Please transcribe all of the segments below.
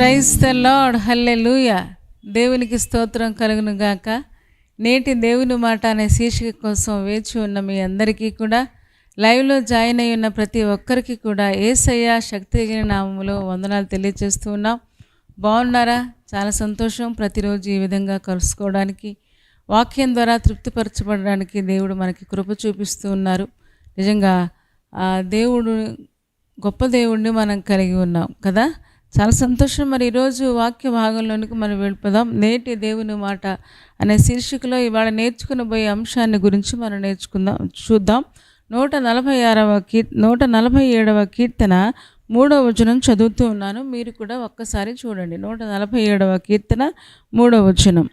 Praise the lord, హల్లెలూయా. దేవునికి స్తోత్రం కలుగును గాక. నేటి దేవుని మాట అనే శీర్షిక కోసం వేచి ఉన్న మీ అందరికీ కూడా, లైవ్లో జాయిన్ అయి ఉన్న ప్రతి ఒక్కరికి కూడా యేసయ్య శక్తి కలిగిన నామములో వందనాలు తెలియజేస్తూ ఉన్నాం. బాగున్నారా? చాలా సంతోషం. ప్రతిరోజు ఈ విధంగా కలుసుకోవడానికి, వాక్యం ద్వారా తృప్తిపరచబడడానికి దేవుడు మనకి కృప చూపిస్తూ ఉన్నారు. నిజంగా దేవుడు గొప్ప దేవుడిని మనం కలిగి ఉన్నాం కదా. చాలా సంతోషం. మరి ఈరోజు వాక్య భాగంలోనికి మనం వెళ్ళిపోదాం. నేటి దేవుని మాట అనే శీర్షికలో ఇవాళ నేర్చుకునబోయే అంశాన్ని గురించి మనం చూద్దాం. 147వ కీర్తన 3వ వచనం చదువుతూ ఉన్నాను. మీరు కూడా ఒక్కసారి చూడండి. 147వ కీర్తన 3వ వచనం.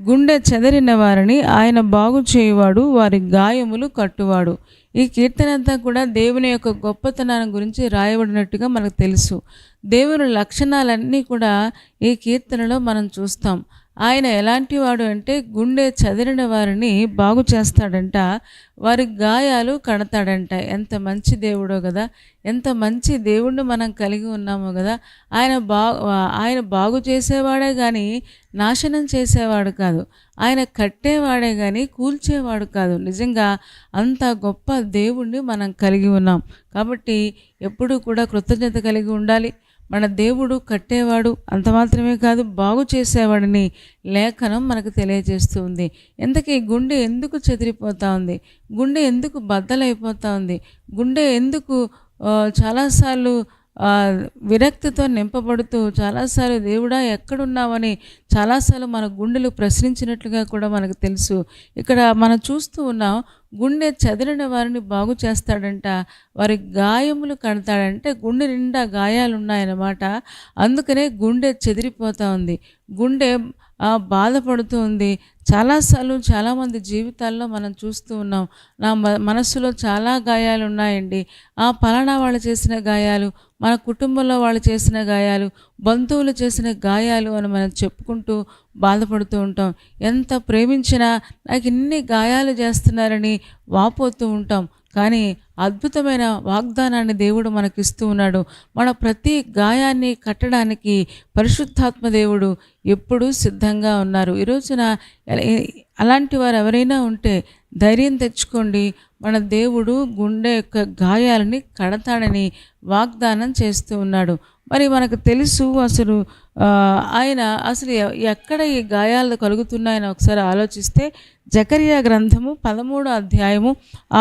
గుండె చెదరిన వారిని ఆయన బాగు చేయువాడు, వారి గాయములు కట్టువాడు. ఈ కీర్తన అంతా కూడా దేవుని యొక్క గొప్పతనాన్ని గురించి రాయబడినట్టుగా మనకు తెలుసు. దేవుని లక్షణాలన్నీ కూడా ఈ కీర్తనలో మనం చూస్తాం. ఆయన ఎలాంటి వాడు అంటే గుండె చెదిరిన వారిని బాగు చేస్తాడంట, వారి గాయాలు కడతాడంట. ఎంత మంచి దేవుడో కదా, ఎంత మంచి దేవుణ్ణి మనం కలిగి ఉన్నామో కదా. ఆయన బాగు చేసేవాడే కానీ నాశనం చేసేవాడు కాదు. ఆయన కట్టేవాడే కానీ కూల్చేవాడు కాదు. నిజంగా అంత గొప్ప దేవుణ్ణి మనం కలిగి ఉన్నాం. కాబట్టి ఎప్పుడూ కూడా కృతజ్ఞత కలిగి ఉండాలి. మన దేవుడు కట్టేవాడు, అంత మాత్రమే కాదు, బాగు చేసేవాడిని లేఖనం మనకు తెలియజేస్తూ ఉంది. ఇంతకీ గుండె ఎందుకు చెదిరిపోతూ ఉంది? గుండె ఎందుకు బద్దలైపోతూ ఉంది? గుండె ఎందుకు చాలాసార్లు విరక్తితో నింపబడుతూ, చాలాసార్లు దేవుడా ఎక్కడున్నావని చాలాసార్లు మన గుండెలు ప్రశ్నించినట్లుగా కూడా మనకు తెలుసు. ఇక్కడ మనం చూస్తూ ఉన్నాం, గుండె చెదిరిన వారిని బాగు చేస్తాడంట, వారి గాయములు కడతాడంటే గుండె నిండా గాయాలు ఉన్నాయన్నమాట. అందుకనే గుండె చెదిరిపోతూ ఉంది, గుండె బాధపడుతూ ఉంది. చాలాసార్లు చాలామంది జీవితాల్లో మనం చూస్తూ ఉన్నాం, నా మనస్సులో చాలా గాయాలు ఉన్నాయండి, పలానా వాళ్ళు చేసిన గాయాలు, మన కుటుంబంలో వాళ్ళు చేసిన గాయాలు, బంధువులు చేసిన గాయాలు అని మనం చెప్పుకుంటూ బాధపడుతూ ఉంటాం. ఎంత ప్రేమించినా నాకు ఇన్ని గాయాలు చేస్తున్నారని వాపోతూ ఉంటాం. కానీ అద్భుతమైన వాగ్దానాన్ని దేవుడు మనకిస్తూ ఉన్నాడు. మన ప్రతి గాయాన్ని కట్టడానికి పరిశుద్ధాత్మ దేవుడు ఎప్పుడూ సిద్ధంగా ఉన్నారు. ఈ రోజున అలాంటి వారు ఎవరైనా ఉంటే ధైర్యం తెచ్చుకోండి. మన దేవుడు గుండె యొక్క గాయాలని కడతాడని వాగ్దానం చేస్తూ ఉన్నాడు. మరి మనకు తెలుసు ఆయన అసలు ఎక్కడ ఈ గాయాలు కలుగుతున్నాయని ఒకసారి ఆలోచిస్తే, జకర్యా గ్రంథము 13వ అధ్యాయము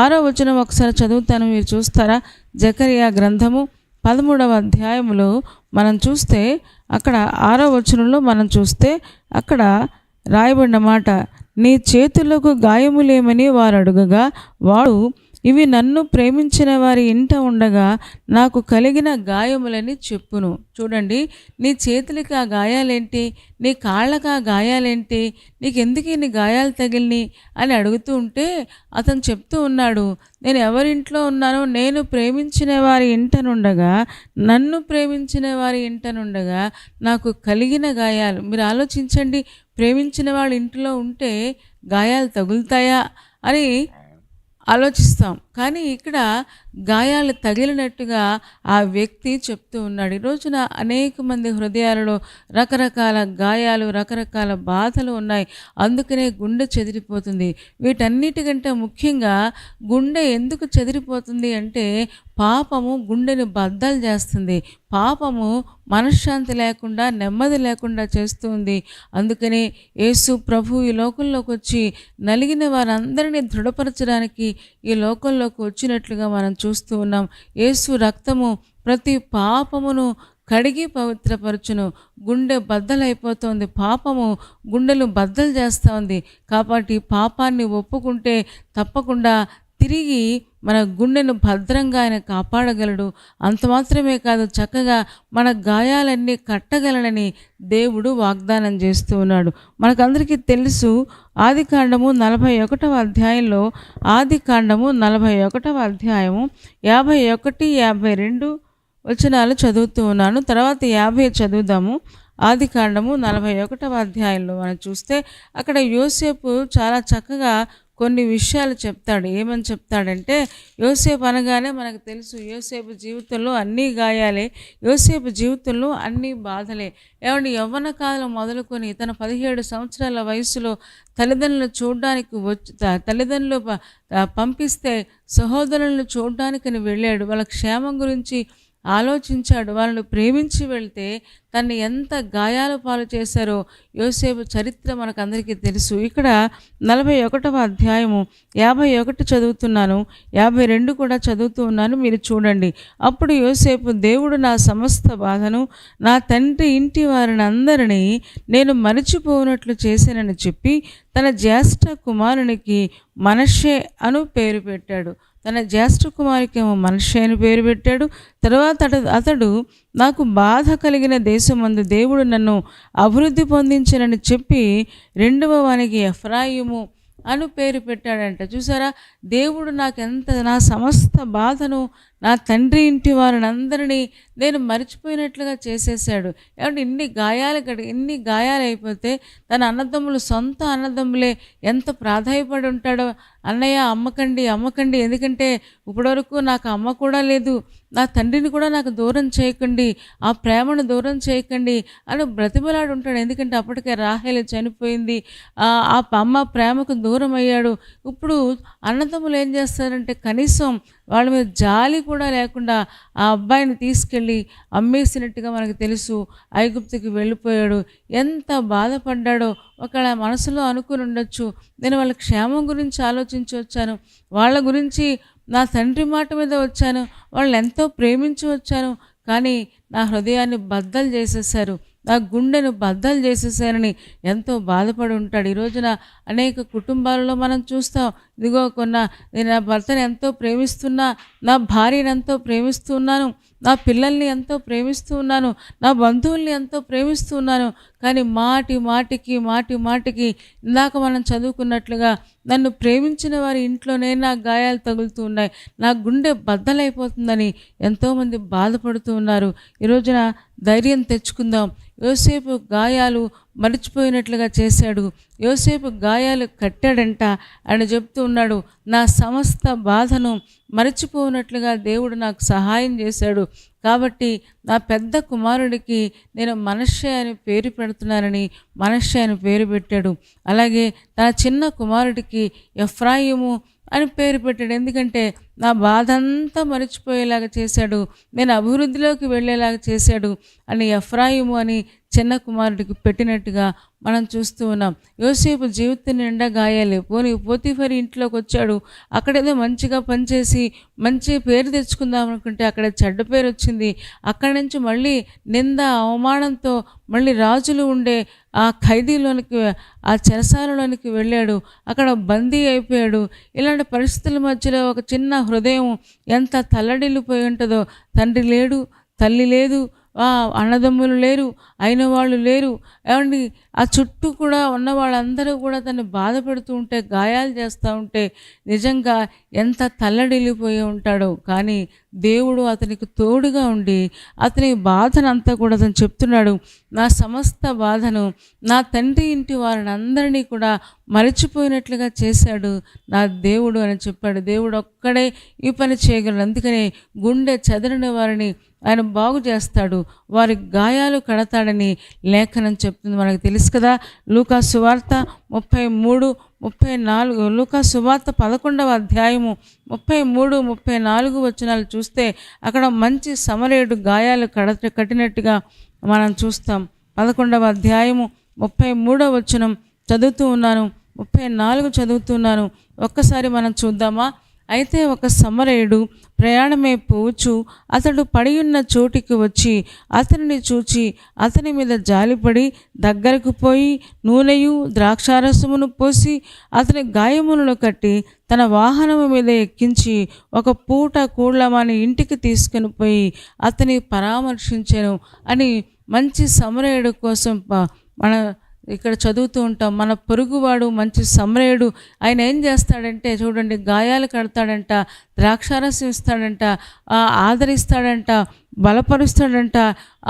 6వ వచనం ఒకసారి చదువుతాను, మీరు చూస్తారా? జకర్యా గ్రంథము 13వ అధ్యాయంలో మనం చూస్తే, అక్కడ 6వ వచనంలో మనం చూస్తే అక్కడ రాయబడిన మాట, నీ చేతులకు గాయములేమని వారు అడుగగా వాడు, ఇవి నన్ను ప్రేమించిన వారి ఇంట ఉండగా నాకు కలిగిన గాయములని చెప్పును. చూడండి, నీ చేతులకి ఆ గాయాలేంటి, నీ కాళ్ళకి ఆ గాయాలేంటి, నీకెందుకు ఇన్ని గాయాలు తగిలిని అని అడుగుతూ ఉంటే అతను చెప్తూ ఉన్నాడు, నేను ఎవరింట్లో ఉన్నానో, నేను ప్రేమించిన వారి ఇంటనుండగా, నన్ను ప్రేమించిన వారి ఇంటనుండగా నాకు కలిగిన గాయాలు. మీరు ఆలోచించండి, ప్రేమించిన వాళ్ళ ఇంట్లో ఉంటే గాయాలు తగులుతాయా అని ఆలోచిస్తాం. కానీ ఇక్కడ గాయాలు తగిలినట్టుగా ఆ వ్యక్తి చెప్తూ ఉన్నాడు. ఈ రోజున అనేక మంది హృదయాలలో రకరకాల గాయాలు, రకరకాల బాధలు ఉన్నాయి. అందుకనే గుండె చెదిరిపోతుంది. వీటన్నిటికంటే ముఖ్యంగా గుండె ఎందుకు చెదిరిపోతుంది అంటే, పాపము గుండెని బద్దలు చేస్తుంది. పాపము మనశ్శాంతి లేకుండా, నెమ్మది లేకుండా చేస్తుంది. అందుకనే యేసు ప్రభు ఈ లోకంలోకి వచ్చి నలిగిన వారందరినీ దృఢపరచడానికి ఈ లోకంలోకి వచ్చినట్లుగా మనం చూస్తూ ఉన్నాం. యేసు రక్తము ప్రతి పాపమును కడిగి పవిత్రపరచును. గుండె బద్దలైపోతుంది, పాపము గుండెలు బద్దలు చేస్తూ ఉంది. కాబట్టి పాపాన్ని ఒప్పుకుంటే తప్పకుండా తిరిగి మన గుండెను భద్రంగా ఆయన కాపాడగలడు. అంత మాత్రమే కాదు, చక్కగా మన గాయాలన్నీ కట్టగలడని దేవుడు వాగ్దానం చేస్తూ ఉన్నాడు. మనకందరికీ తెలుసు, ఆదికాండము 41వ అధ్యాయంలో, ఆదికాండము 41వ అధ్యాయము 51, 52 వచనాలు చదువుతూ ఉన్నాను. తర్వాత 50 చదువుదాము. ఆదికాండము 41వ అధ్యాయంలో మనం చూస్తే అక్కడ యోసేపు చాలా చక్కగా కొన్ని విషయాలు చెప్తాడు. ఏమని చెప్తాడంటే, యోసేపు అనగానే మనకు తెలుసు యోసేపు జీవితంలో అన్నీ గాయాలే, యోసేపు జీవితంలో అన్నీ బాధలే. ఏమంటే యవ్వన కాలం మొదలుకొని తన 17 సంవత్సరాల వయసులో తల్లిదండ్రులను చూడడానికి తల్లిదండ్రులు పంపిస్తే సహోదరులను చూడడానికని వెళ్ళాడు. వాళ్ళ క్షేమం గురించి ఆలోచించాడు. వాళ్ళను ప్రేమించి వెళ్తే తన్ని ఎంత గాయాల పాలు చేశారో యోసేపు చరిత్ర మనకందరికీ తెలుసు. ఇక్కడ 41వ అధ్యాయము 51 చదువుతున్నాను, 52 కూడా చదువుతూ ఉన్నాను, మీరు చూడండి. అప్పుడు యోసేపు, దేవుడు నా సమస్త బాధను, నా తండ్రి ఇంటి వారిని అందరినీ నేను మరచిపోనట్లు చేశానని చెప్పి తన జ్యేష్ఠ కుమారునికి మనష్షే అను పేరు పెట్టాడు. తన జ్యేష్ఠ కుమారుకేమో మనష్షే అని పేరు పెట్టాడు. తర్వాత అతడు నాకు బాధ కలిగిన దేశమందు దేవుడు నన్ను అభివృద్ధి పొందించనని చెప్పి రెండవ వానికి ఎఫ్రాయిము అను పేరు పెట్టాడంట. చూసారా, దేవుడు నా సమస్త బాధను, నా తండ్రి ఇంటి వారిని అందరినీ నేను మర్చిపోయినట్లుగా చేసేసాడు. ఏమంటే ఇన్ని గాయాలు అయిపోతే తన అన్నదమ్ములు, సొంత అన్నదమ్ములే ఎంత ప్రాధాయపడి ఉంటాడో, అన్నయ్య అమ్మకండి, ఎందుకంటే ఇప్పటివరకు నాకు అమ్మ కూడా లేదు, నా తండ్రిని కూడా నాకు దూరం చేయకండి, ఆ ప్రేమను దూరం చేయకండి అని బ్రతిమలాడు ఉంటాడు. ఎందుకంటే అప్పటికే రాహేలు చనిపోయింది, ఆ అమ్మ ప్రేమకు దూరం అయ్యాడు. ఇప్పుడు అన్నదమ్ములు ఏం చేస్తారంటే కనీసం వాళ్ళ మీద జాలి కూడా లేకుండా ఆ అబ్బాయిని తీసుకెళ్ళి అమ్మేసినట్టుగా మనకు తెలుసు. ఐగుప్తుకి వెళ్ళిపోయాడు. ఎంత బాధపడ్డాడో ఒకవేళ మనసులో అనుకుని ఉండొచ్చు, నేను వాళ్ళ క్షేమం గురించి ఆలోచించి వచ్చాను, వాళ్ళ గురించి నా తండ్రి మాట మీద వచ్చాను, వాళ్ళని ఎంతో ప్రేమించి వచ్చాను, కానీ నా హృదయాన్ని బద్దలు చేసేసారు, నా గుండెను బద్దలు చేసేసారని ఎంతో బాధపడి ఉంటాడు. ఈ రోజున అనేక కుటుంబాలలో మనం చూస్తాం, ఇదిగో నేను నా భర్తను ఎంతో ప్రేమిస్తున్నా, నా భార్యను ఎంతో ప్రేమిస్తున్నాను, నా పిల్లల్ని ఎంతో ప్రేమిస్తూ ఉన్నాను, నా బంధువుల్ని ఎంతో ప్రేమిస్తూ ఉన్నాను, కానీ మాటికి ఇందాక మనం చదువుకున్నట్లుగా నన్ను ప్రేమించిన వారి ఇంట్లోనే నా గాయాలు తగులుతూ ఉన్నాయి, నా గుండె బద్దలైపోతుందని ఎంతోమంది బాధపడుతూ ఉన్నారు. ఈ రోజున ధైర్యం తెచ్చుకుందాం. యోసేపు గాయాలు మరిచిపోయినట్లుగా చేశాడు, యోసేపు గాయాలు కట్టాడంట అని చెప్తూ ఉన్నాడు. నా సమస్త బాధను మరచిపోనట్లుగా దేవుడు నాకు సహాయం చేశాడు, కాబట్టి నా పెద్ద కుమారుడికి నేను మనష్షే అని పేరు పెడుతున్నానని మనష్షే అని పేరు పెట్టాడు. అలాగే తన చిన్న కుమారుడికి ఎఫ్రాయిము అని పేరు పెట్టాడు. ఎందుకంటే నా బాధ అంతా మరిచిపోయేలాగా చేశాడు, నేను అభివృద్ధిలోకి వెళ్ళేలాగా చేశాడు అని ఎఫ్రాయిము అని చిన్న కుమారుడికి పెట్టినట్టుగా మనం చూస్తూ ఉన్నాం. యోసేపు జీవితం నిండా గాయాలే. పోతీఫరు ఇంట్లోకి వచ్చాడు, అక్కడేదో మంచిగా పనిచేసి మంచి పేరు తెచ్చుకుందాం అనుకుంటే అక్కడ చెడ్డ పేరు వచ్చింది. అక్కడి నుంచి మళ్ళీ నింద అవమానంతో మళ్ళీ రాజులు ఉండే ఆ ఖైదీలోనికి, ఆ చెరసాలలోనికి వెళ్ళాడు, అక్కడ బందీ అయిపోయాడు. ఇలాంటి పరిస్థితుల మధ్యలో ఒక చిన్న హృదయం ఎంత తల్లడిల్లిపోయి ఉంటుందో. తండ్రి లేడు, తల్లి లేదు, అన్నదమ్ములు లేరు, అయిన వాళ్ళు లేరు. ఏమండి, ఆ చుట్టూ కూడా ఉన్న వాళ్ళందరూ కూడా తను బాధపెడుతూ ఉంటే, గాయాలు చేస్తూ ఉంటే నిజంగా ఎంత తల్లడిల్లిపోయి ఉంటాడో. కానీ దేవుడు అతనికి తోడుగా ఉండి అతని బాధనంతా కూడా అతను చెప్తున్నాడు, నా సమస్త బాధను నా తండ్రి ఇంటి వారిని అందరినీ కూడా మరచిపోయినట్లుగా చేశాడు నా దేవుడు అని చెప్పాడు. దేవుడు ఒక్కడే ఈ పని చేయగలడు. అందుకనే గుండె చెదరిన వారిని ఆయన బాగు చేస్తాడు, వారి గాయాలు కడతాడని లేఖనం చెప్తుంది. మనకు తెలుసు కదా, లూకా సువార్త 33-34, లూకా సువార్త 11వ అధ్యాయము 33-34 వచనాలు చూస్తే అక్కడ మంచి సమరయుడు గాయాలు కట్టినట్టుగా మనం చూస్తాం. 11వ అధ్యాయము 33వ వచనం చదువుతూ ఉన్నాను, 34 చదువుతున్నాను. ఒక్కసారి మనం చూద్దామా? అయితే ఒక సమరయుడు ప్రయాణమే పోవచ్చు అతడు పడియున్న చోటికి వచ్చి అతనిని చూచి అతని మీద జాలిపడి దగ్గరకు పోయి నూనెయు ద్రాక్షారసమును పోసి అతని గాయములను కట్టి తన వాహనము మీద ఎక్కించి ఒక పూట కూళ్ళమని ఇంటికి తీసుకుని పోయి అతని పరామర్శించెను అని మంచి సమరయుడు కోసం మన ఇక్కడ చదువుతూ ఉంటాం. మన పొరుగువాడు మంచి సమరయుడు. ఆయన ఏం చేస్తాడంటే చూడండి, గాయాలు కడతాడంట, ద్రాక్షారసం ఇస్తాడంట, ఆదరిస్తాడంట, బలపరుస్తాడంట,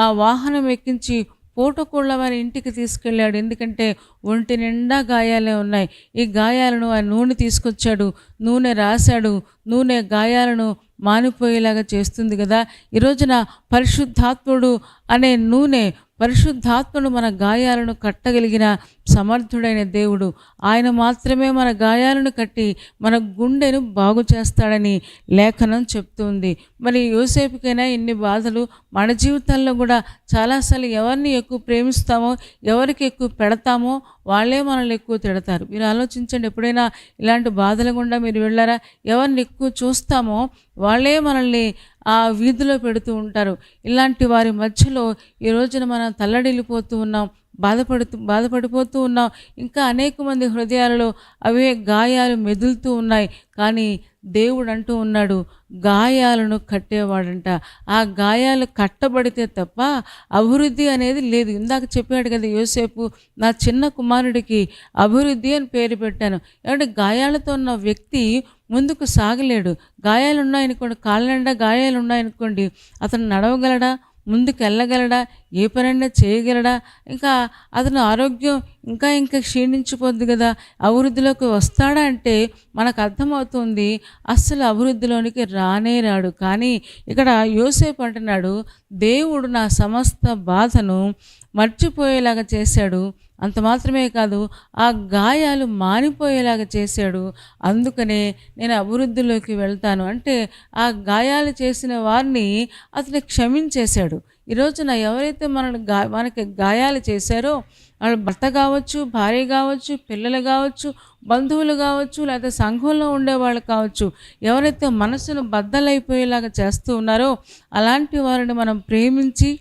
ఆ వాహనం ఎక్కించి పూటకూళ్ళ వారి ఇంటికి తీసుకెళ్ళాడు. ఎందుకంటే ఒంటి నిండా గాయాలే ఉన్నాయి. ఈ గాయాలను ఆయన నూనె తీసుకొచ్చాడు, నూనె రాశాడు. నూనె గాయాలను మానిపోయేలాగా చేస్తుంది కదా. ఈ రోజున పరిశుద్ధాత్ముడు అనే నూనె, పరిశుద్ధాత్ముడు మన గాయాలను కట్టగలిగిన సమర్థుడైన దేవుడు. ఆయన మాత్రమే మన గాయాలను కట్టి మన గుండెను బాగు చేస్తాడని లేఖనం చెప్తుంది. మరి యోసేపుకైనా ఇన్ని బాధలు, మన జీవితంలో కూడా చాలాసార్లు ఎవరిని ఎక్కువ ప్రేమిస్తామో, ఎవరికి ఎక్కువ పెడతామో వాళ్ళే మనల్ని ఎక్కువ తిడతారు. మీరు ఆలోచించండి, ఎప్పుడైనా ఇలాంటి బాధల గుండా మీరు వెళ్ళారా? ఎవరిని ఎక్కువ చూస్తామో వాళ్ళే మనల్ని ఆ వీధిలో పెడుతూ ఉంటారు. ఇలాంటి వారి మధ్యలో ఈ రోజున మనం తల్లడిల్లిపోతూ ఉన్నాం, బాధపడిపోతూ ఉన్నాం. ఇంకా అనేక మంది హృదయాలలో అవే గాయాలు మెదులుతూ ఉన్నాయి. కానీ దేవుడు అంటూ ఉన్నాడు, గాయాలను కట్టేవాడంట. ఆ గాయాలు కట్టబడితే తప్ప అభివృద్ధి అనేది లేదు. ఇందాక చెప్పాడు కదా యోసేపు, నా చిన్న కుమారుడికి అభివృద్ధి అని పేరు పెట్టాను. ఏమంటే గాయాలతో ఉన్న వ్యక్తి ముందుకు సాగలేడు. గాయాలు ఉన్నాయనుకోండి, కాళ్ళ నిండా గాయాలు ఉన్నాయనుకోండి, అతను నడవగలడా? ముందుకు వెళ్ళగలడా? ఏ పనైనా చేయగలడా? ఇంకా అతని ఆరోగ్యం ఇంకా క్షీణించిపోద్ది కదా. అభివృద్ధిలోకి వస్తాడా అంటే మనకు అర్థమవుతుంది అస్సలు అభివృద్ధిలోనికి రానే రాడు. కానీ ఇక్కడ యోసేపు అంటున్నాడు, దేవుడు నా సమస్త బాధను మర్చిపోయేలాగా చేశాడు. అంత మాత్రమే కాదు, ఆ గాయాలు మానిపోయేలాగా చేశాడు. అందుకనే నేను అభివృద్ధిలోకి వెళ్తాను అంటే ఆ గాయాలు చేసిన వారిని అతను క్షమించేశాడు. ఈరోజున ఎవరైతే మనకి గాయాలు చేశారో, వాళ్ళ భర్త కావచ్చు, భార్య కావచ్చు, పిల్లలు కావచ్చు, బంధువులు కావచ్చు, లేదా సంఘంలో ఉండేవాళ్ళు కావచ్చు, ఎవరైతే మనసును బద్దలైపోయేలాగా చేస్తూ ఉన్నారో అలాంటి వారిని మనం ప్రేమించి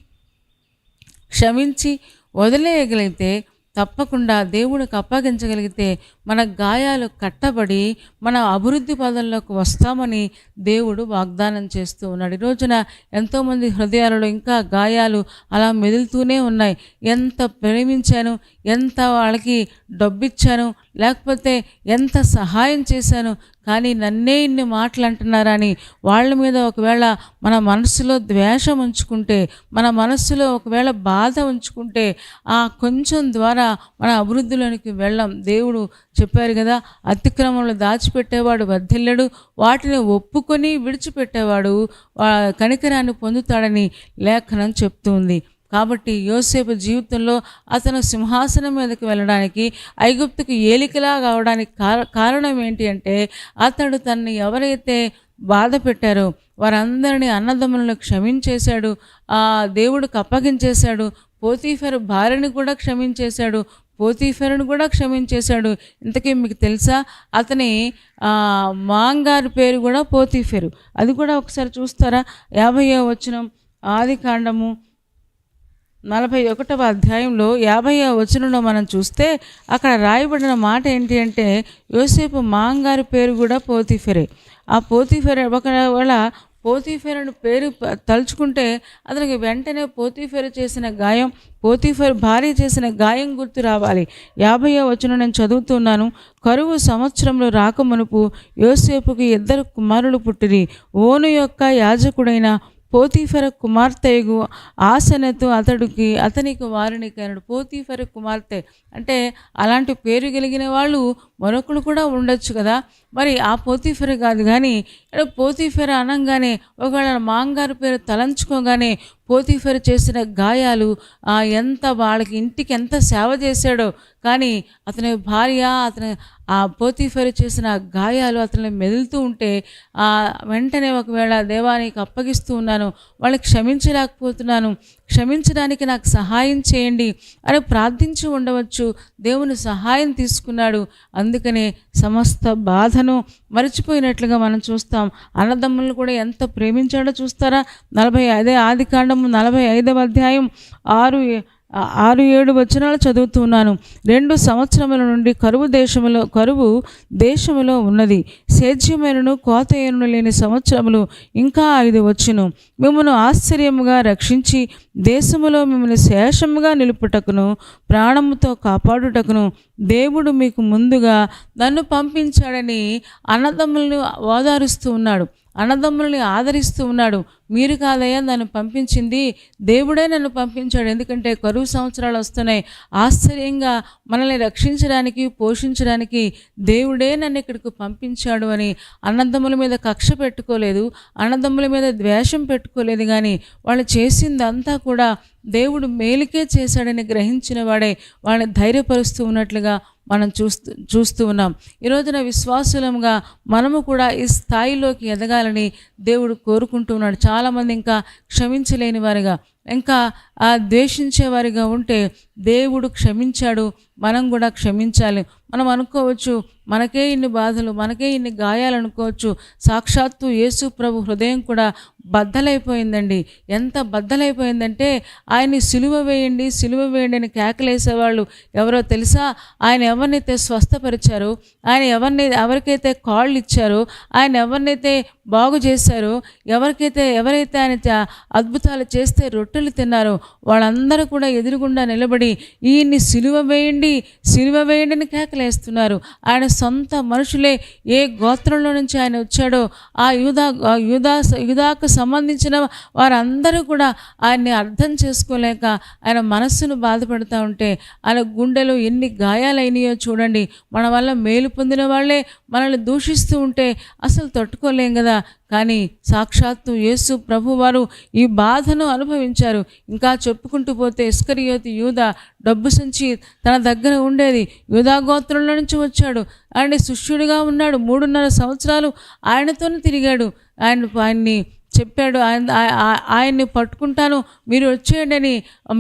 క్షమించి వదిలేయగలిగితే, తప్పకుండా దేవుడికి అప్పగించగలిగితే మన గాయాలు కట్టబడి మన అభివృద్ధి పదంలోకి వస్తామని దేవుడు వాగ్దానం చేస్తూ ఉన్నాడు. ఈ రోజున ఎంతోమంది హృదయాలలో ఇంకా గాయాలు అలా మెదులుతూనే ఉన్నాయి. ఎంత ప్రేమించాను, ఎంత వాళ్ళకి డబ్బిచ్చాను, లేకపోతే ఎంత సహాయం చేశాను, కానీ నన్నే ఇన్ని మాటలు అంటున్నారని వాళ్ళ మీద ఒకవేళ మన మనసులో ద్వేషం ఉంచుకుంటే, మన మనస్సులో ఒకవేళ బాధ ఉంచుకుంటే ఆ కొంచెం ద్వారా మన అభివృద్ధిలోనికి వెళ్ళం. దేవుడు చెప్పారు కదా, అతిక్రమంలో దాచిపెట్టేవాడు వర్ధిల్లడు, వాటిని ఒప్పుకొని విడిచిపెట్టేవాడు కనికరాన్ని పొందుతాడని లేఖనం చెప్తుంది. కాబట్టి యోసేపు జీవితంలో అతను సింహాసనం మీదకి వెళ్ళడానికి, ఐగుప్తుకు ఏలికలా కావడానికి కారణం ఏంటి అంటే, అతడు తనని ఎవరైతే బాధ పెట్టారో వారందరినీ అన్నదమ్ములను క్షమించేశాడు, దేవుడికి అప్పగించేశాడు. పోతీఫెరు భార్యని కూడా క్షమించేశాడు, పోతీఫెరును కూడా క్షమించేశాడు. ఇంతకీ మీకు తెలుసా, అతని మాంగారు పేరు కూడా పోతీఫెరు. అది కూడా ఒకసారి చూస్తారా? 50వ వచనం, ఆదికాండము 41వ అధ్యాయంలో 50వ వచనంలో మనం చూస్తే అక్కడ రాయబడిన మాట ఏంటి అంటే, యోసేపు మాంగారి పేరు కూడా పోతీఫెరే. ఆ పోతీఫెర ఒకవేళ పోతీఫెరను పేరు తలుచుకుంటే అతనికి వెంటనే పోతీఫెరు చేసిన గాయం, పోతీఫెరు భార్య చేసిన గాయం గుర్తు రావాలి. 50వ వచనం నేను చదువుతున్నాను. కరువు సంవత్సరంలో రాకమునుపు యోసేపుకి 2 కుమారులు పుట్టిరి. ఓను యొక్క యాజకుడైన పోతీఫెర కుమార్తెగు ఆసనతో అతనికి వారిని కనుడు. పోతీఫెర కుమార్తె అంటే అలాంటి పేరు కలిగిన వాళ్ళు మరొకరు కూడా ఉండొచ్చు కదా. మరి ఆ పోతీఫెర కాదు, కానీ పోతీఫెర అనగానే ఒకవేళ మాంగారు పేరు తలంచుకోగానే పోతీఫెర చేసిన గాయాలు ఎంత వాళ్ళకి ఇంటికి ఎంత సేవ చేశాడో, కానీ అతని భార్య ఆ పోతీఫెర చేసిన గాయాలు అతన్ని మెదులుతూ ఉంటే వెంటనే ఒకవేళ దేవానికి అప్పగిస్తూ ఉన్నాను, వాళ్ళని క్షమించలేకపోతున్నాను, క్షమించడానికి నాకు సహాయం చేయండి అని ప్రార్థించి ఉండవచ్చు. దేవుని సహాయం తీసుకున్నాడు. అందుకనే సమస్త బాధను మరిచిపోయినట్లుగా మనం చూస్తాం. అన్నదమ్ములను కూడా ఎంత ప్రేమించాడో చూస్తారా? అదే ఆదికాండము 45వ అధ్యాయం 6-7 వచనాలు చదువుతున్నాను. 2 సంవత్సరముల నుండి కరువు దేశములో ఉన్నది. సేద్యమైనను కోతయను లేని సంవత్సరములు ఇంకా 5 వచ్చును. మిమ్మల్ని ఆశ్చర్యముగా రక్షించి దేశములో మిమ్మల్ని శేషముగా నిలుపుటకును ప్రాణముతో కాపాడుటకును దేవుడు మీకు ముందుగా నన్ను పంపించాడని అన్నదమ్ములను ఓదారుస్తూ ఉన్నాడు, అన్నదమ్ములని ఆదరిస్తూ ఉన్నాడు, మీరు కాదయ్యా నన్ను పంపించింది, దేవుడే నన్ను పంపించాడు. ఎందుకంటే కరువు సంవత్సరాలు వస్తున్నాయి. ఆశ్చర్యంగా మనల్ని రక్షించడానికి, పోషించడానికి దేవుడే నన్ను ఇక్కడికి పంపించాడు అని అన్నదమ్ముల మీద కక్ష పెట్టుకోలేదు, అన్నదమ్ముల మీద ద్వేషం పెట్టుకోలేదు. కానీ వాళ్ళు చేసిందంతా కూడా దేవుడు మేలుకే చేశాడని గ్రహించిన వాడే వాళ్ళని ధైర్యపరుస్తూ ఉన్నట్లుగా మనం చూస్తూ ఉన్నాం. ఈరోజున విశ్వాసులంగా మనము కూడా ఈ స్థాయిలోకి ఎదగాలని దేవుడు కోరుకుంటూ ఉన్నాడు. చాలామంది ఇంకా క్షమించలేని వారిగా, ఇంకా ద్వేషించేవారిగా ఉంటే దేవుడు క్షమించాడు, మనం కూడా క్షమించాలి. మనం అనుకోవచ్చు మనకే ఇన్ని బాధలు, మనకే ఇన్ని గాయాలు అనుకోవచ్చు. సాక్షాత్తు యేసు ప్రభు హృదయం కూడా బద్దలైపోయిందండి. ఎంత బద్దలైపోయిందంటే ఆయన్ని సిలువ వేయండి, సిలువ వేయండి అని కేకలేసేవాళ్ళు ఎవరో తెలుసా? ఆయన ఎవరినైతే స్వస్థపరిచారో, ఆయన ఎవరికైతే కాళ్ళు ఇచ్చారో, ఆయన ఎవరినైతే బాగు చేశారో, ఎవరైతే ఆయన అద్భుతాలు చేస్తే రొట్టెలు తిన్నారో వాళ్ళందరూ కూడా ఎదురుగుండా నిలబడి ఈయన్ని సిలువ వేయండి, సిలువ వేయండి అని కేకలేస్తున్నారు. ఆయన సొంత మనుషులే, ఏ గోత్రంలో నుంచి ఆయన వచ్చాడో ఆ యూదాకు సంబంధించిన వారందరూ కూడా ఆయన్ని అర్థం చేసుకోలేక ఆయన మనస్సును బాధపడుతూ ఉంటే, ఆయన గుండెలో ఎన్ని గాయాలైనాయో చూడండి. మన వల్ల మేలు పొందిన వాళ్ళే మనల్ని దూషిస్తూ ఉంటే అసలు తట్టుకోలేం కదా. కానీ సాక్షాత్తు యేసు ప్రభువారు ఈ బాధను అనుభవించారు. ఇంకా చెప్పుకుంటూ పోతే ఇస్కరియోతు యూదా డబ్బు సంచి తన దగ్గర ఉండేది, యూదా గోత్రంలో నుంచి వచ్చాడు. ఆయన శిష్యుడిగా ఉన్నాడు, 3.5 సంవత్సరాలు ఆయనతోనే తిరిగాడు. ఆయన్ని చెప్పాడు, ఆయన్ని పట్టుకుంటాను మీరు వచ్చేయండి అని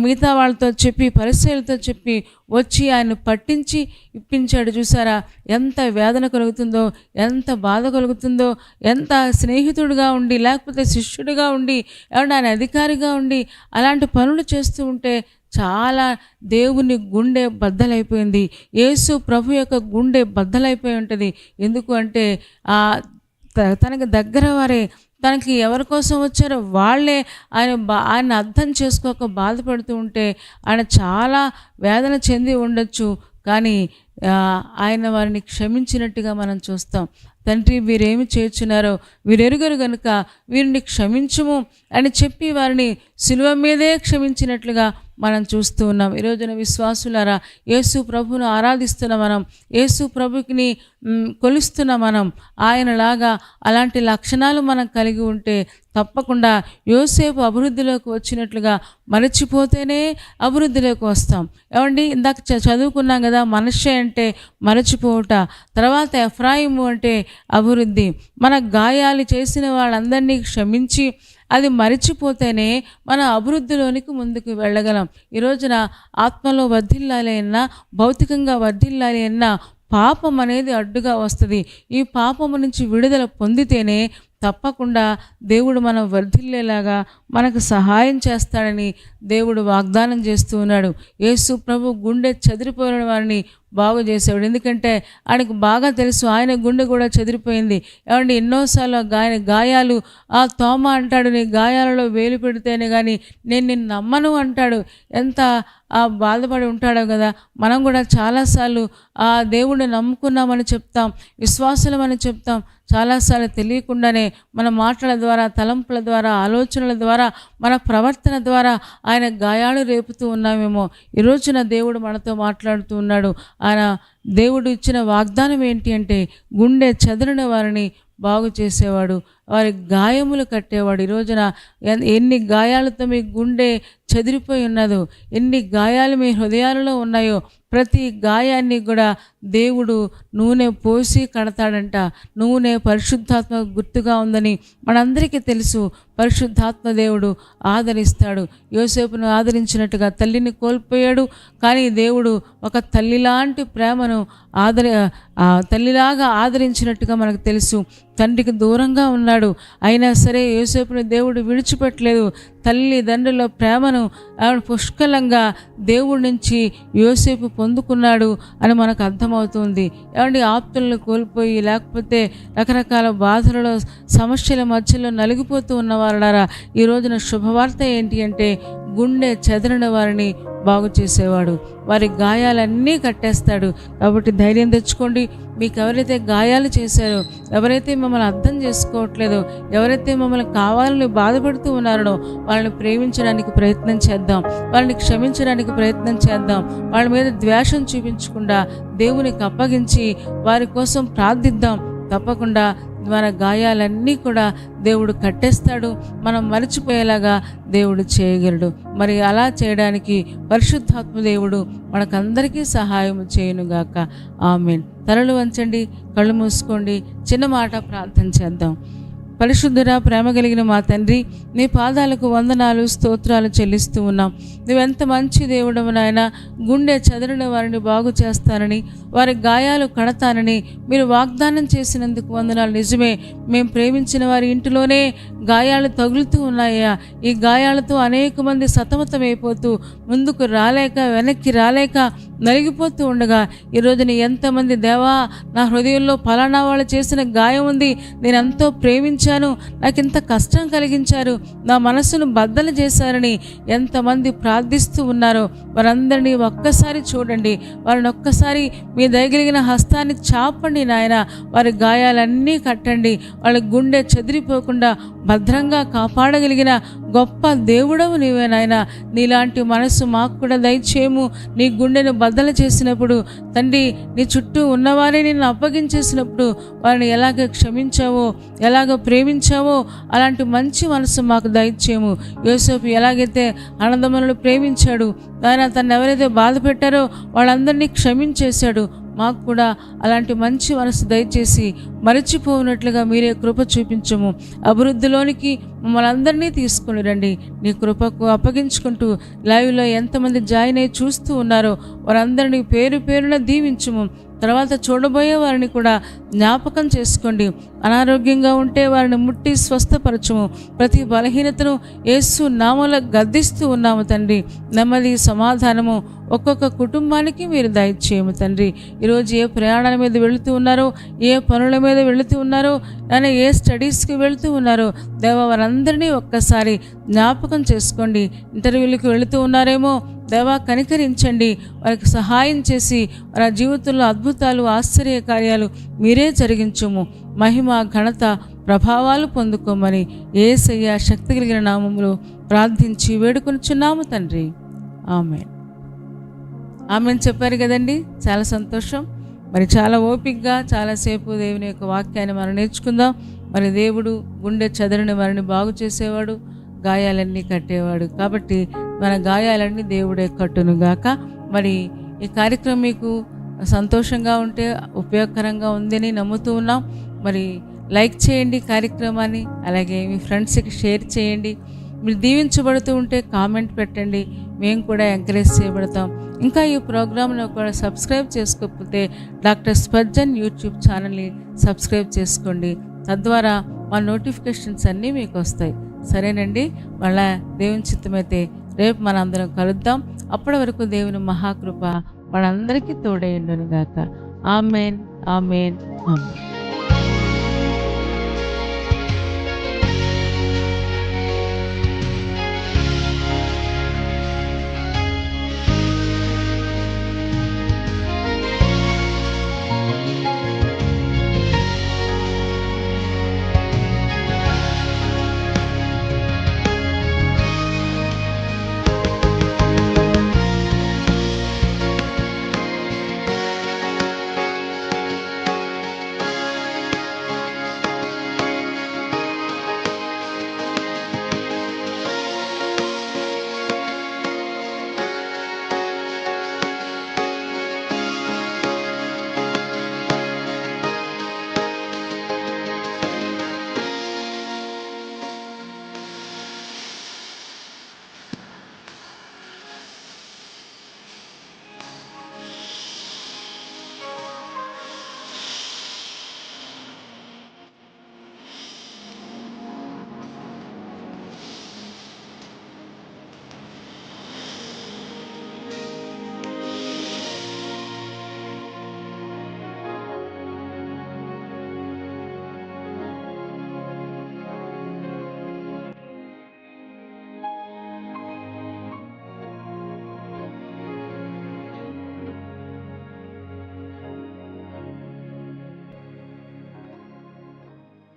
మిగతా వాళ్ళతో చెప్పి, పరిసయ్యులతో చెప్పి వచ్చి ఆయన్ని పట్టించి ఇప్పించాడు. చూసారా ఎంత వేదన కలుగుతుందో, ఎంత బాధ కలుగుతుందో. ఎంత స్నేహితుడిగా ఉండి, లేకపోతే శిష్యుడిగా ఉండి, ఏమన్నా ఆయన అధికారిగా ఉండి అలాంటి పనులు చేస్తూ ఉంటే చాలా దేవుని గుండె బద్దలైపోయింది. యేసు ప్రభు యొక్క గుండె బద్దలైపోయి ఉంటుంది. ఎందుకు అంటే తనకు దగ్గర వారే, తనకి ఎవరి కోసం వచ్చారో వాళ్ళే ఆయన అర్థం చేసుకోక బాధపడుతూ ఉంటే ఆయన చాలా వేదన చెంది ఉండొచ్చు. కానీ ఆయన వారిని క్షమించినట్టుగా మనం చూస్తాం. తండ్రి వీరేమి చేర్చున్నారో వీరెరుగరు గనుక వీరిని క్షమించుము అని చెప్పి వారిని శిలువ మీదే క్షమించినట్లుగా మనం చూస్తూ ఉన్నాం. ఈరోజున విశ్వాసులారా, యేసు ప్రభువును ఆరాధిస్తున్న మనం, యేసు ప్రభుకిని కొలుస్తున్న మనం, ఆయనలాగా అలాంటి లక్షణాలు మనం కలిగి ఉంటే తప్పకుండా యోసేపు అభివృద్ధిలోకి వచ్చినట్లుగా మరచిపోతేనే అభివృద్ధిలోకి వస్తాం. ఏమండి, ఇందాక చదువుకున్నాం కదా, మనష్షే అంటే మరచిపోవుట, తర్వాత ఎఫ్రాయిము అంటే అభివృద్ధి. మన గాయాలు చేసిన వాళ్ళందరినీ క్షమించి అది మరిచిపోతేనే మన అభివృద్ధిలోనికి ముందుకు వెళ్ళగలం. ఈరోజున ఆత్మలో వర్ధిల్లాలి అన్నా, భౌతికంగా వర్ధిల్లాలి అన్నా పాపం అనేది అడ్డుగా వస్తుంది. ఈ పాపము నుంచి విడుదల పొందితేనే తప్పకుండా దేవుడు మనం వర్ధిల్లేలాగా మనకు సహాయం చేస్తాడని దేవుడు వాగ్దానం చేస్తూ ఉన్నాడు. యేసు ప్రభు గుండె చెదిరిపోయిన వారిని బాగు చేసేవాడు. ఎందుకంటే ఆయనకు బాగా తెలుసు ఆయన గుండె కూడా చెదిరిపోయింది. ఏమంటే ఎన్నోసార్లు గాయాలు తోమ అంటాడు, నీ గాయాలలో వేలు పెడితేనే కానీ నేను నిన్ను నమ్మను అంటాడు. ఎంత బాధపడి ఉంటాడో కదా. మనం కూడా చాలాసార్లు దేవుడిని నమ్ముకున్నామని చెప్తాం, విశ్వాసులమని చెప్తాం. చాలాసార్లు తెలియకుండానే మన మాటల ద్వారా, తలంపుల ద్వారా, ఆలోచనల ద్వారా, మన ప్రవర్తన ద్వారా ఆయన గాయాలు రేపుతూ ఉన్నామేమో. ఈరోజున దేవుడు మనతో మాట్లాడుతూ ఉన్నాడు. ఆయన దేవుడు ఇచ్చిన వాగ్దానం ఏంటి అంటే గుండె చెదరిన వారిని బాగు చేసేవాడు, వారి గాయములు కట్టేవాడు. ఈరోజున ఎన్ని గాయాలతో మీ గుండె చెదిరిపోయి ఉన్నదో, ఎన్ని గాయాలు మీ హృదయాలలో ఉన్నాయో ప్రతి గాయాన్ని కూడా దేవుడు నూనె పోసి కడతాడంట. నూనె పరిశుద్ధాత్మ గుర్తుగా ఉందని మనందరికీ తెలుసు. పరిశుద్ధాత్మ దేవుడు ఆదరిస్తాడు. యోసేపును ఆదరించినట్టుగా తల్లిని కోల్పోయాడు, కానీ దేవుడు ఒక తల్లిలాంటి ప్రేమను తల్లిలాగా ఆదరించినట్టుగా మనకు తెలుసు. తండ్రికి దూరంగా ఉన్నాడు, అయినా సరే యోసేపుని దేవుడు విడిచిపెట్టలేదు. తల్లిదండ్రుల ప్రేమను పుష్కలంగా దేవుడి నుంచి యోసేపు పొందుకున్నాడు అని మనకు అర్థమవుతుంది. ఏమండి, ఆప్తులను కోల్పోయి లేకపోతే రకరకాల బాధలలో సమస్యల మధ్యలో నలిగిపోతూ ఉన్నవారులారా, ఈ రోజున శుభవార్త ఏంటి అంటే గుండె చెదరిన వారిని బాగు చేసేవాడు, వారి గాయాలన్నీ కట్టేస్తాడు. కాబట్టి ధైర్యం తెచ్చుకోండి. మీకు ఎవరైతే గాయాలు చేశారో, ఎవరైతే మమ్మల్ని అర్థం చేసుకోవట్లేదో, ఎవరైతే మమ్మల్ని కావాలని బాధపడుతూ ఉన్నారో వాళ్ళని ప్రేమించడానికి ప్రయత్నం చేద్దాం, వాళ్ళని క్షమించడానికి ప్రయత్నం చేద్దాం. వాళ్ళ మీద ద్వేషం చూపించకుండా దేవునికి అప్పగించి వారి కోసం ప్రార్థిద్దాం. తప్పకుండా మన గాయాలన్నీ కూడా దేవుడు కట్టేస్తాడు. మనం మర్చిపోయేలాగా దేవుడు చేయగలడు. మరి అలా చేయడానికి పరిశుద్ధాత్మ దేవుడు మనకందరికీ సహాయం చేయునుగాక. ఆమేన్. తలలు వంచండి, కళ్ళు మూసుకోండి, చిన్న మాట ప్రార్థన చేద్దాం. పరిశుద్ధుడా, ప్రేమ కలిగిన మా తండ్రి, నీ పాదాలకు వందనాలు, స్తోత్రాలు చెల్లిస్తూ ఉన్నాం. నువ్వెంత మంచి దేవుడవు నాయన. గుండె చెదరిన వారిని బాగు చేస్తానని, వారి గాయాలు కడతానని మీరు వాగ్దానం చేసినందుకు వందనాలు. నిజమే, మేము ప్రేమించిన వారి ఇంటిలోనే గాయాలు తగులుతూ ఉన్నాయా. ఈ గాయాలతో అనేక మంది సతమతమైపోతూ ముందుకు రాలేక, వెనక్కి రాలేక నలిగిపోతూ ఉండగా ఈరోజు నీ ఎంతమంది, దేవా నా హృదయంలో ఫలానా వాళ్ళు చేసిన గాయం ఉంది, నేను ఎంతో ప్రేమించాను, నాకు ఇంత కష్టం కలిగించారు, నా మనసును బద్దలు చేశారని ఎంతమంది ప్రార్థిస్తూ ఉన్నారో వారందరినీ ఒక్కసారి చూడండి. వారిని ఒక్కసారి మీ దయగలిగిన హస్తాన్ని చాపండి నాయన. వారి గాయాలన్నీ కట్టండి. వాళ్ళ గుండె చెదిరిపోకుండా భద్రంగా కాపాడగలిగిన గొప్ప దేవుడవు నీవే నాయన. నీలాంటి మనసు మాకు కూడా దయచేయము. నీ గుండెను బద్దలు చేసినప్పుడు తండ్రి, నీ చుట్టూ ఉన్నవారే నిన్ను అప్పగించేసినప్పుడు వారిని ఎలాగ క్షమించావో, ఎలాగ ప్రేమించావో అలాంటి మంచి మనసు మాకు దయచేయము. యోసేపు ఎలాగైతే అన్నదమ్ములను ప్రేమించాడు, ఆయన తను ఎవరైతే బాధ పెట్టారో వాళ్ళందరినీ క్షమించేశాడు. మాకు కూడా అలాంటి మంచి మనసు దయచేసి మరచిపోనట్లుగా మీరే కృప చూపించము. అభివృద్ధిలోనికి మమ్మల్ని అందరినీ తీసుకుని రండి. నీ కృపకు అప్పగించుకుంటూ లైవ్లో ఎంతమంది జాయిన్ అయ్యి చూస్తూ ఉన్నారో వారందరినీ పేరు పేరున దీవించుము. తర్వాత చూడబోయే వారిని కూడా జ్ఞాపకం చేసుకోండి. అనారోగ్యంగా ఉంటే వారిని ముట్టి స్వస్థపరచము. ప్రతి బలహీనతను యేసు నామములో గద్దిస్తూ ఉన్నాము తండ్రి. నెమ్మది, సమాధానము ఒక్కొక్క కుటుంబానికి మీరు దయచేయము తండ్రి. ఈరోజు ఏ ప్రయాణాల మీద వెళుతూ ఉన్నారో, ఏ పనుల మీద వెళుతూ ఉన్నారో, నేను ఏ స్టడీస్కి వెళుతూ ఉన్నారో దేవా వారందరినీ ఒక్కసారి జ్ఞాపకం చేసుకోండి. ఇంటర్వ్యూలకు వెళుతూ ఉన్నారేమో దేవా కనికరించండి. వారికి సహాయం చేసి వారి జీవితంలో అద్భుతాలు, ఆశ్చర్య కార్యాలు మీరే జరిగించుము. మహిమ, ఘనత, ప్రభావాలు పొందుకోమని యేసయ్య శక్తి కలిగిన నామములో ప్రార్థించి వేడుకొనుచున్నాము తండ్రి. ఆమేన్. ఆమేన్ చెప్పారు కదండి, చాలా సంతోషం. మరి చాలా ఓపికగా చాలాసేపు దేవుని యొక్క వాక్యాన్ని మనం నేర్చుకుందాం. మరి దేవుడు గుండె చెదరిన వారిని బాగు చేసేవాడు, గాయాలన్నీ కట్టేవాడు. కాబట్టి మన గాయాలన్నీ దేవుడే కట్టునుగాక. మరి ఈ కార్యక్రమం మీకు సంతోషంగా ఉంటే, ఉపయోగకరంగా ఉందని నమ్ముతూ ఉన్నాం. మరి లైక్ చేయండి కార్యక్రమాన్ని, అలాగే మీ ఫ్రెండ్స్కి షేర్ చేయండి. మీరు దీవించబడుతూ ఉంటే కామెంట్ పెట్టండి, మేము కూడా ఎంకరేజ్ చేయబడతాం. ఇంకా ఈ ప్రోగ్రామ్ను కూడా సబ్స్క్రైబ్ చేసుకోకపోతే డాక్టర్ స్పర్జన్ యూట్యూబ్ ఛానల్ని సబ్స్క్రైబ్ చేసుకోండి. తద్వారా మా నోటిఫికేషన్స్ అన్నీ మీకు వస్తాయి. సరేనండి, మళ్ళా దేవుని చిత్తమైతే రేపు మనందరం కలుద్దాం. అప్పటి వరకు దేవుని మహాకృప మనందరికీ తోడైండును గాక. ఆమేన్, ఆమేన్, ఆమేన్.